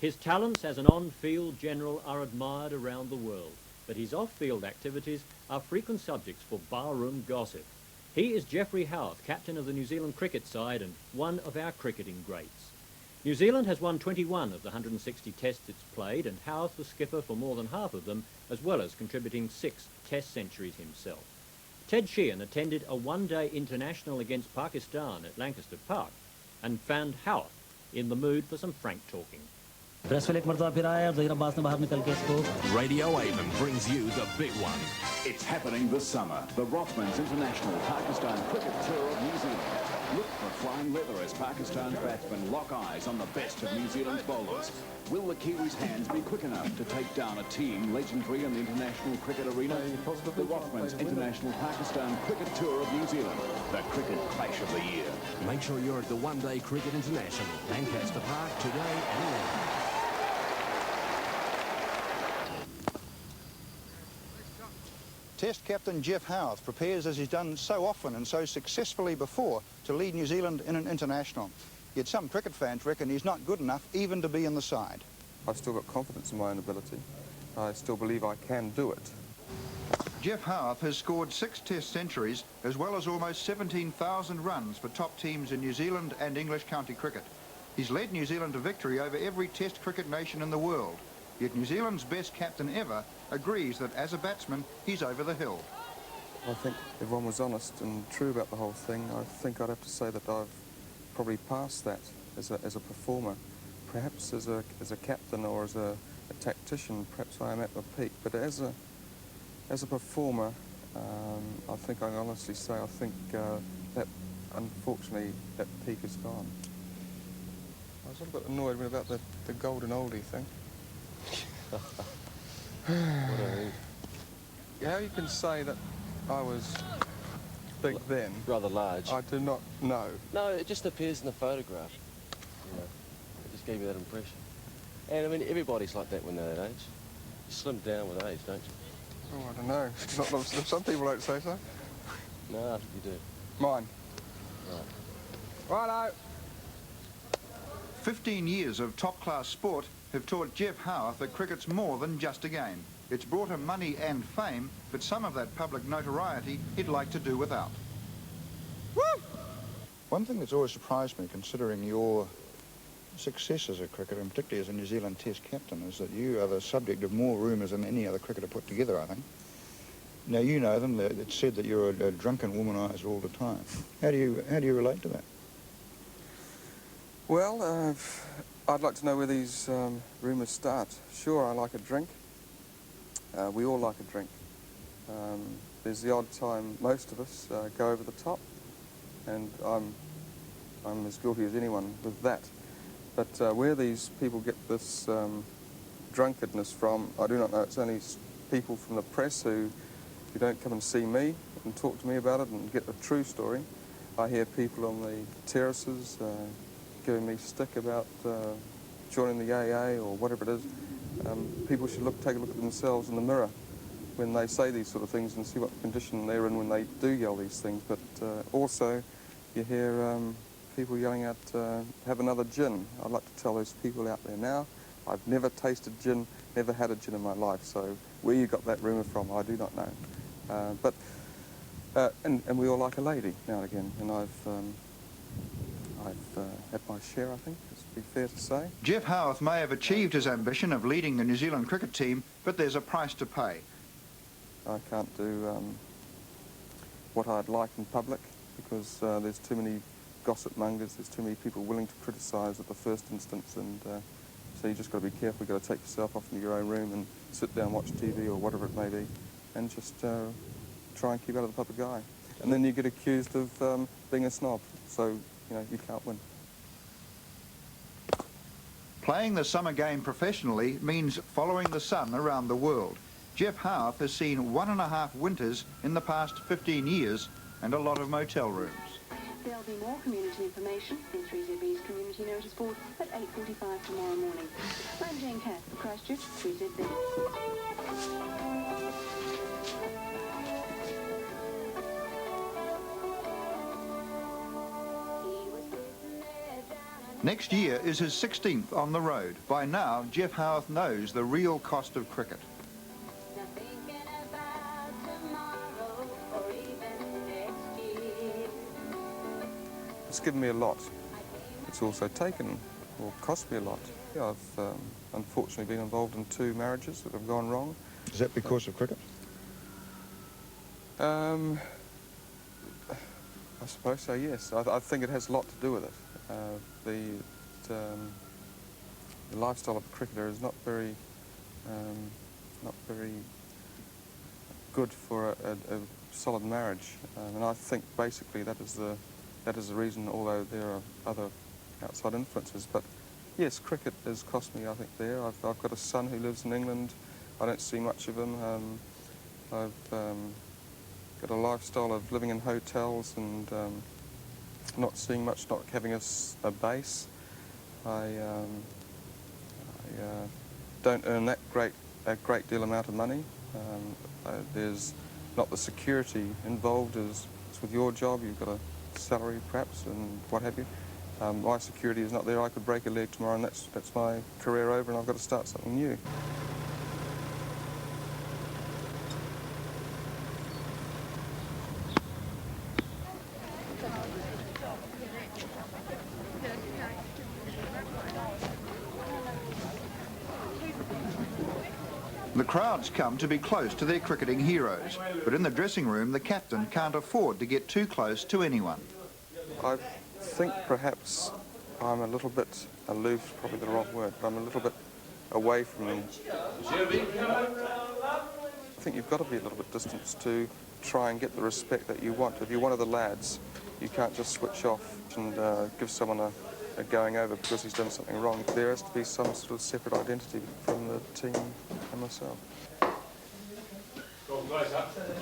His talents as an on-field general are admired around the world, but his off-field activities are frequent subjects for barroom gossip. He is Geoffrey Howarth, captain of the New Zealand cricket side and one of our cricketing greats. New Zealand has won 21 of the 160 tests it's played, and Howarth was skipper for more than half of them, as well as contributing 6 test centuries himself. Ted Sheehan attended a one-day international against Pakistan at Lancaster Park and found Howarth in the mood for some frank talking. Radio Avon brings you the big one. It's happening this summer. The Rothmans International Pakistan Cricket Tour of New Zealand. Look for flying leather as Pakistan's batsmen lock eyes on the best of New Zealand's bowlers. Will the Kiwis' hands be quick enough to take down a team legendary in the international cricket arena? The Rothmans International Pakistan Cricket Tour of New Zealand. The cricket clash of the year. Make sure you're at the One Day Cricket International, Lancaster Park, today and now. Test captain Geoff Howarth prepares as he's done so often and so successfully before to lead New Zealand in an international. Yet some cricket fans reckon he's not good enough even to be in the side. I've still got confidence in my own ability. I still believe I can do it. Geoff Howarth has scored 6 test centuries as well as almost 17,000 runs for top teams in New Zealand and English county cricket. He's led New Zealand to victory over every test cricket nation in the world. Yet New Zealand's best captain ever agrees that as a batsman, he's over the hill. I think if one was honest and true about the whole thing, I think I'd have to say that I've probably passed that as a performer. Perhaps as a captain or as a tactician, perhaps I am at my peak. But as a performer, I think I can honestly say I think that unfortunately that peak is gone. I was a little bit annoyed about the golden oldie thing. How you can say that I was big then? Rather large. I do not know. No, it just appears in the photograph. You know, it just gave me that impression. And I mean, everybody's like that when they're that age. You slim down with age, don't you? Oh, I don't know. Some people don't say so. No, you do. Mine. Right. Righto. 15 years of top-class sport have taught Geoff Howarth that cricket's more than just a game. It's brought him money and fame, but some of that public notoriety he'd like to do without. Woo! One thing that's always surprised me, considering your success as a cricketer, and particularly as a New Zealand Test captain, is that you are the subject of more rumours than any other cricketer put together, I think. Now, you know them. It's said that you're a drunken womaniser all the time. How do you relate to that? Well, I'd like to know where these rumours start. Sure, I like a drink. We all like a drink. There's the odd time most of us go over the top, and I'm as guilty as anyone with that. But where these people get this drunkenness from, I do not know. It's only people from the press who don't come and see me and talk to me about it and get the true story. I hear people on the terraces giving me stick about joining the AA or whatever it is. People should take a look at themselves in the mirror when they say these sort of things and see what condition they're in when they do yell these things. But also, you hear people yelling out, have another gin. I'd like to tell those people out there now, I've never tasted gin, never had a gin in my life, so where you got that rumour from, I do not know. And we all like a lady now and again, and I've had my share, I think, it's be fair to say. Geoff Howarth may have achieved his ambition of leading the New Zealand cricket team, but there's a price to pay. I can't do what I'd like in public because there's too many gossip mongers, there's too many people willing to criticise at the first instance, and so you just got to be careful. You've got to take yourself off into your own room and sit down, watch TV or whatever it may be, and just try and keep out of the public eye. And then you get accused of being a snob, so you know you can't win. Playing the summer game professionally means following the sun around the world. Geoff Howarth has seen 1.5 winters in the past 15 years and a lot of motel rooms. There'll be more community information in 3ZB's community notice board at 8:45 tomorrow morning. I'm Jane Cass for Christchurch, 3ZB. Next year is his 16th on the road. By now, Geoff Howarth knows the real cost of cricket. It's given me a lot. It's also taken or cost me a lot. Yeah, I've unfortunately been involved in 2 marriages that have gone wrong. Is that because of cricket? I suppose so, yes. I think it has a lot to do with it. The lifestyle of a cricketer is not very good for a solid marriage, and I think basically that is the reason. Although there are other outside influences, but yes, cricket has cost me. I think there. I've got a son who lives in England. I don't see much of him. I've got a lifestyle of living in hotels and not seeing much, not having a base. I don't earn a great deal amount of money. There's not the security involved as with your job. You've got a salary perhaps and what have you. My security is not there. I could break a leg tomorrow and that's my career over and I've got to start something new. The crowds come to be close to their cricketing heroes, but in the dressing room, the captain can't afford to get too close to anyone. I think perhaps I'm a little bit aloof, probably the wrong word, but I'm a little bit away from them. I think you've got to be a little bit distant to try and get the respect that you want. If you're one of the lads, you can't just switch off and give someone a going over because he's done something wrong. There has to be some sort of separate identity from the team and myself.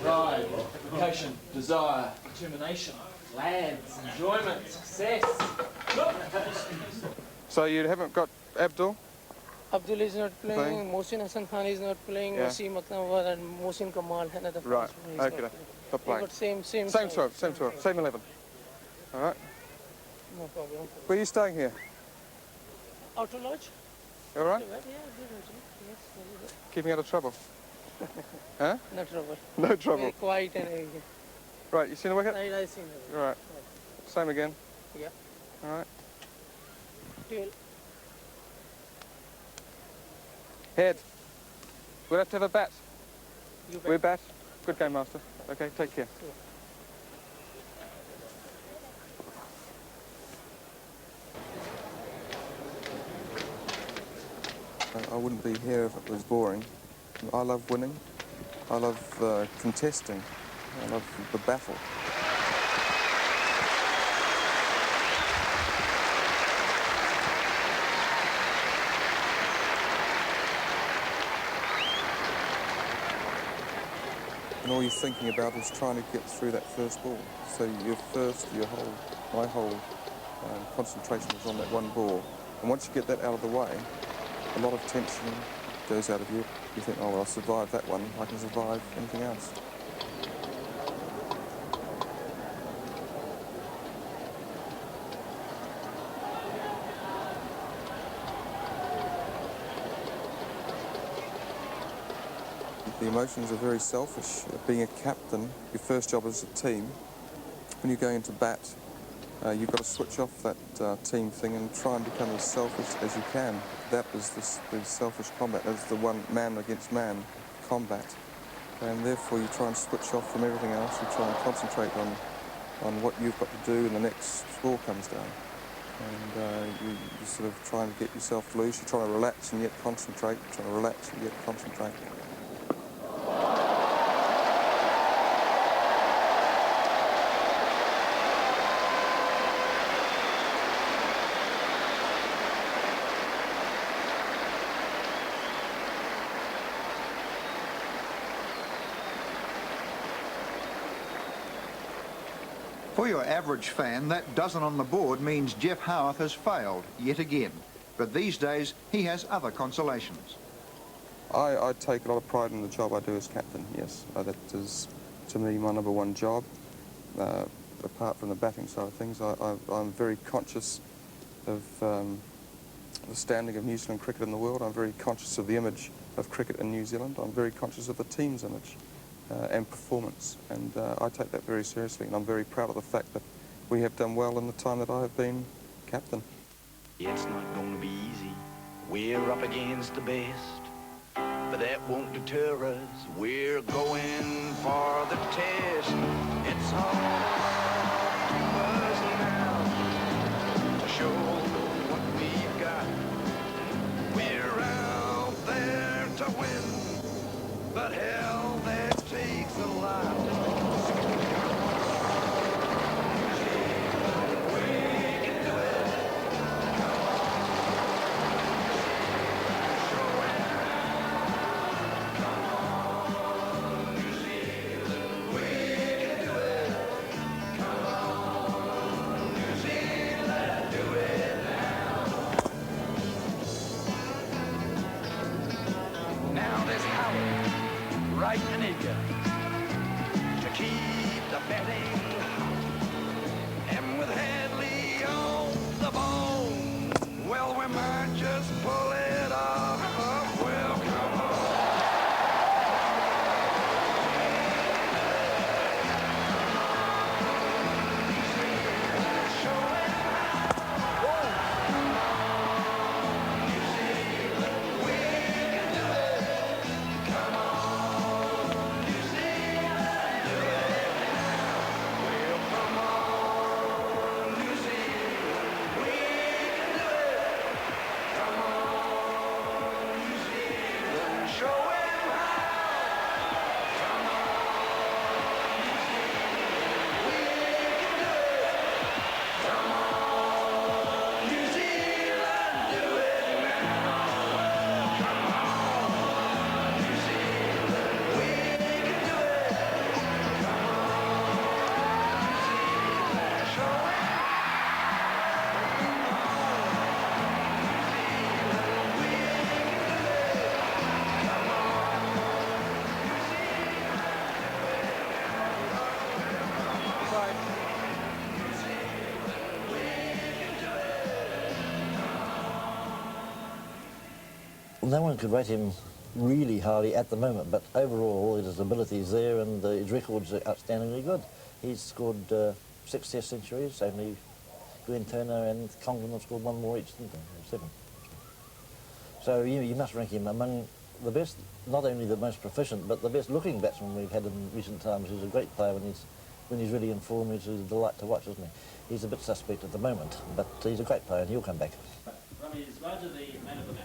Pride, application, desire, determination, lads, enjoyment, success. So you haven't got Abdul? Abdul is not playing, Mohsin Hassan Khan is not playing, Yeah. Wasim Akram and Mohsin Kamal. Right, okay, stop playing. But same 12, same 11. All right. No problem. Where are you staying here? Outer Lodge? You all right? Yeah, yes, very good. Keeping out of trouble? Huh? No trouble. No trouble. Very quiet and everything. Right, you seen the wicket? I seen it. All right. Same again? Yeah. All right. Tail. Head. We'll have to have a bat. You We're bat. Good game, Master. Okay, take care. Yeah. I wouldn't be here if it was boring. I love winning. I love contesting. I love the battle. And all you're thinking about is trying to get through that first ball. So my whole concentration is on that one ball. And once you get that out of the way, a lot of tension goes out of you. You think, oh, well, I'll survive that one. I can survive anything else. The emotions are very selfish. Being a captain, your first job is a team. When you're going to bat, you've got to switch off that team thing and try and become as selfish as you can. That is the selfish combat. That's the one man against man combat. And therefore you try and switch off from everything else. You try and concentrate on what you've got to do when the next score comes down. And you sort of try and get yourself loose. You try to relax and yet concentrate. Try to relax and yet concentrate. For your average fan, that dozen on the board means Geoff Howarth has failed yet again. But these days, he has other consolations. I take a lot of pride in the job I do as captain, yes. That is, to me, my number one job. Apart from the batting side of things, I'm very conscious the standing of New Zealand cricket in the world. I'm very conscious of the image of cricket in New Zealand. I'm very conscious of the team's image and performance, and I take that very seriously, and I'm very proud of the fact that we have done well in the time that I have been captain. It's not going to be easy. We're up against the best, but that won't deter us. We're going for the test. It's all to us now to show what we've got. We're out there to win, but hell, that takes a lot. Right in it, to keep the betting hot. And with Hadley on the bone, well, we might just pull it off. Well, come on. No one could rate him really highly at the moment, but overall his ability is there and his record's outstandingly good. He's scored 6 Test centuries, only Glenn Turner and Congdon have scored 1 more each, didn't they? Or 7. So you must rank him among the best, not only the most proficient, but the best looking batsman we've had in recent times. He's a great player when he's really in form. He's a delight to watch, isn't he? He's a bit suspect at the moment, but he's a great player and he'll come back. Rami, is Raja the man of the match?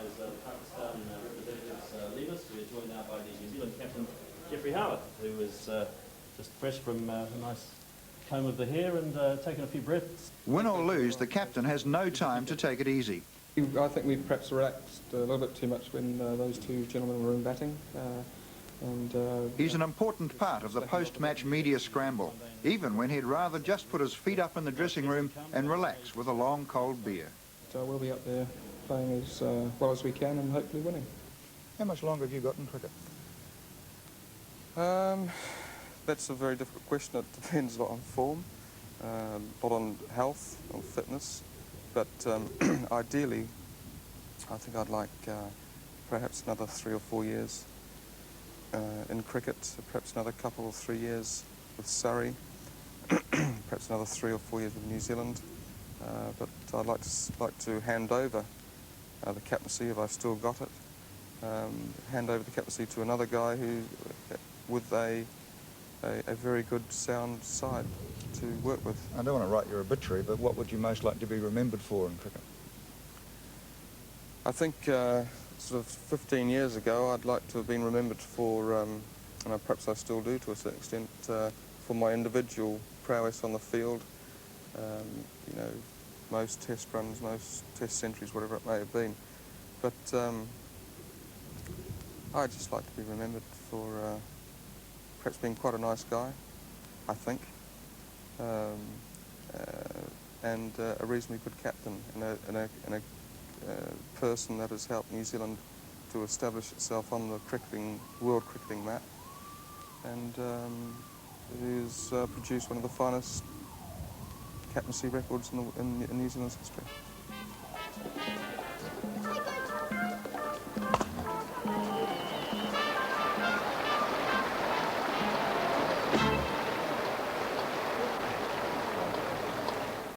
As Pakistan representatives leave us, we're joined now by the New Zealand captain, Geoffrey Howarth, who is just fresh from a nice comb of the hair and taking a few breaths. Win or lose, the captain has no time to take it easy. I think we perhaps relaxed a little bit too much when those two gentlemen were in batting. He's an important part of the post-match media scramble, even when he'd rather just put his feet up in the dressing room and relax with a long cold beer. So we'll be up there playing as well as we can and hopefully winning. How much longer have you got in cricket? That's a very difficult question. It depends a lot on form, a lot on health, on fitness, but ideally I think I'd like perhaps another 3 or 4 years in cricket, perhaps another couple or 3 years with Surrey, perhaps another 3 or 4 years with New Zealand, but I'd like to hand over the captaincy, if I've still got it, hand over the captaincy to another guy who, with a very good sound side to work with. I don't want to write your obituary, but what would you most like to be remembered for in cricket? I think sort of 15 years ago I'd like to have been remembered for, and perhaps I still do to a certain extent, for my individual prowess on the field. You know, most test runs, most test centuries, whatever it may have been. But I'd just like to be remembered for perhaps being quite a nice guy, I think, and a reasonably good captain, and a person that has helped New Zealand to establish itself on the world cricketing map, and who's produced one of the finest captaincy records in New Zealand's history.